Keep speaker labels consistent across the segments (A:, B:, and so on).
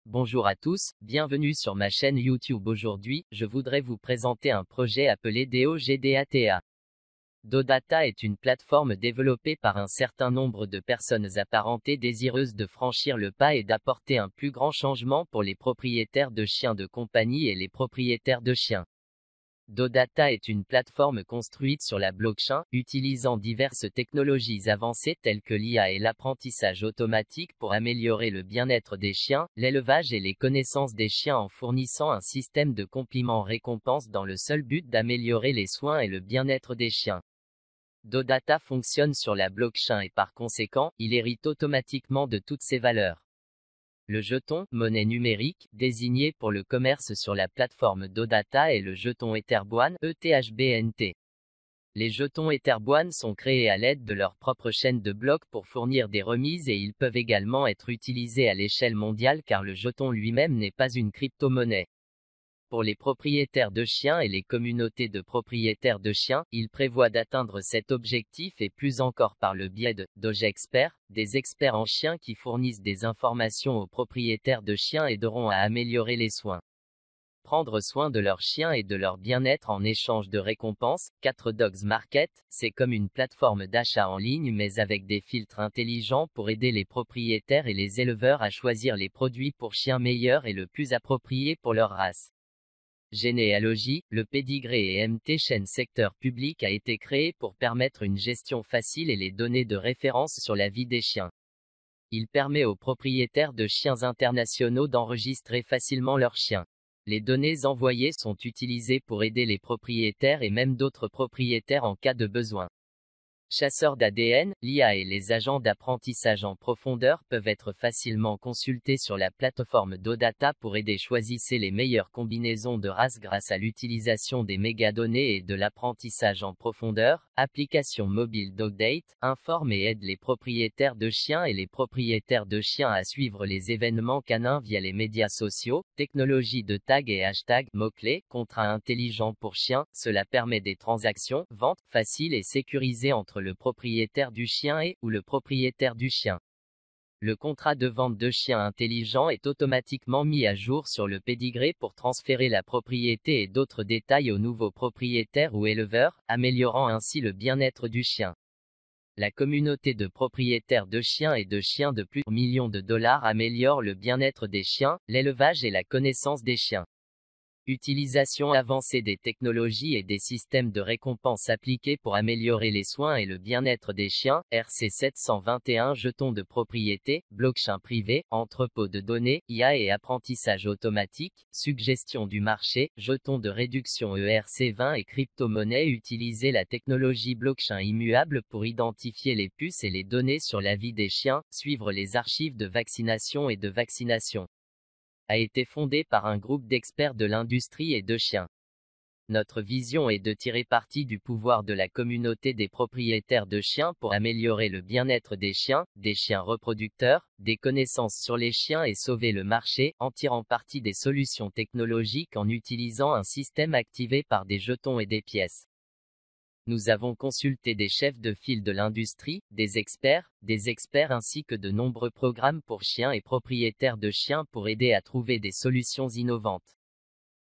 A: Bonjour à tous, bienvenue sur ma chaîne YouTube. Aujourd'hui, je voudrais vous présenter un projet appelé DOGDATA. DoData est une plateforme développée par un certain nombre de personnes apparentées désireuses de franchir le pas et d'apporter un plus grand changement pour les propriétaires de chiens de compagnie et les propriétaires de chiens. DoData est une plateforme construite sur la blockchain, utilisant diverses technologies avancées telles que l'IA et l'apprentissage automatique pour améliorer le bien-être des chiens, l'élevage et les connaissances des chiens en fournissant un système de compliments-récompenses dans le seul but d'améliorer les soins et le bien-être des chiens. DoData fonctionne sur la blockchain et par conséquent, il hérite automatiquement de toutes ses valeurs. Le jeton, monnaie numérique, désigné pour le commerce sur la plateforme DoData est le jeton Etherboine, ETHBNT. Les jetons Etherboine sont créés à l'aide de leur propre chaîne de blocs pour fournir des remises et ils peuvent également être utilisés à l'échelle mondiale car le jeton lui-même n'est pas une crypto-monnaie. Pour les propriétaires de chiens et les communautés de propriétaires de chiens, il prévoit d'atteindre cet objectif et plus encore par le biais de DogeExperts, des experts en chiens qui fournissent des informations aux propriétaires de chiens et aideront à améliorer les soins. Prendre soin de leurs chiens et de leur bien-être en échange de récompenses. 4 Dogs Market, c'est comme une plateforme d'achat en ligne mais avec des filtres intelligents pour aider les propriétaires et les éleveurs à choisir les produits pour chiens meilleurs et le plus appropriés pour leur race. Généalogie, le pédigré et MT chaîne secteur public a été créé pour permettre une gestion facile et les données de référence sur la vie des chiens. Il permet aux propriétaires de chiens internationaux d'enregistrer facilement leurs chiens. Les données envoyées sont utilisées pour aider les propriétaires et même d'autres propriétaires en cas de besoin. Chasseurs d'ADN, l'IA et les agents d'apprentissage en profondeur peuvent être facilement consultés sur la plateforme DoData pour aider choisir les meilleures combinaisons de races grâce à l'utilisation des mégadonnées et de l'apprentissage en profondeur. Application mobile DogDate, informe et aide les propriétaires de chiens et les propriétaires de chiens à suivre les événements canins via les médias sociaux. Technologie de tag et hashtag, mots-clés, contrat intelligent pour chiens, cela permet des transactions, ventes, faciles et sécurisées entre le propriétaire du chien et, ou le propriétaire du chien. Le contrat de vente de chien intelligent est automatiquement mis à jour sur le pédigré pour transférer la propriété et d'autres détails au nouveau propriétaire ou éleveur, améliorant ainsi le bien-être du chien. La communauté de propriétaires de chiens et de chiens de plus de millions de dollars améliore le bien-être des chiens, l'élevage et la connaissance des chiens. Utilisation avancée des technologies et des systèmes de récompense appliqués pour améliorer les soins et le bien-être des chiens. RC 721 jetons de propriété, blockchain privé, entrepôt de données, IA et apprentissage automatique, suggestion du marché, jetons de réduction ERC20 et crypto-monnaie. Utiliser la technologie blockchain immuable pour identifier les puces et les données sur la vie des chiens, suivre les archives de vaccination et de vaccination. A été fondé par un groupe d'experts de l'industrie et de chiens. Notre vision est de tirer parti du pouvoir de la communauté des propriétaires de chiens pour améliorer le bien-être des chiens reproducteurs, des connaissances sur les chiens et sauver le marché, en tirant parti des solutions technologiques en utilisant un système activé par des jetons et des pièces. Nous avons consulté des chefs de file de l'industrie, des experts ainsi que de nombreux programmes pour chiens et propriétaires de chiens pour aider à trouver des solutions innovantes.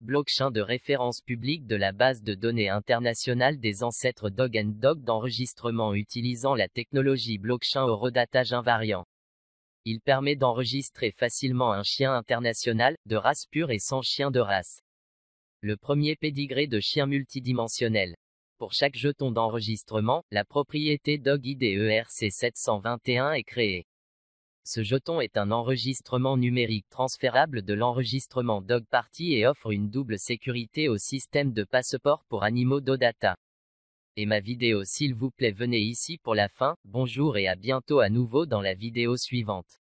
A: Blockchain de référence publique de la base de données internationale des ancêtres Dog and Dog d'enregistrement utilisant la technologie blockchain au redatage invariant. Il permet d'enregistrer facilement un chien international, de race pure et sans chien de race. Le premier pédigré de chien multidimensionnel. Pour chaque jeton d'enregistrement, la propriété Dog ID ERC 721 est créée. Ce jeton est un enregistrement numérique transférable de l'enregistrement Dog Party et offre une double sécurité au système de passeport pour animaux DoData. Et ma vidéo s'il vous plaît venez ici pour la fin, bonjour et à bientôt à nouveau dans la vidéo suivante.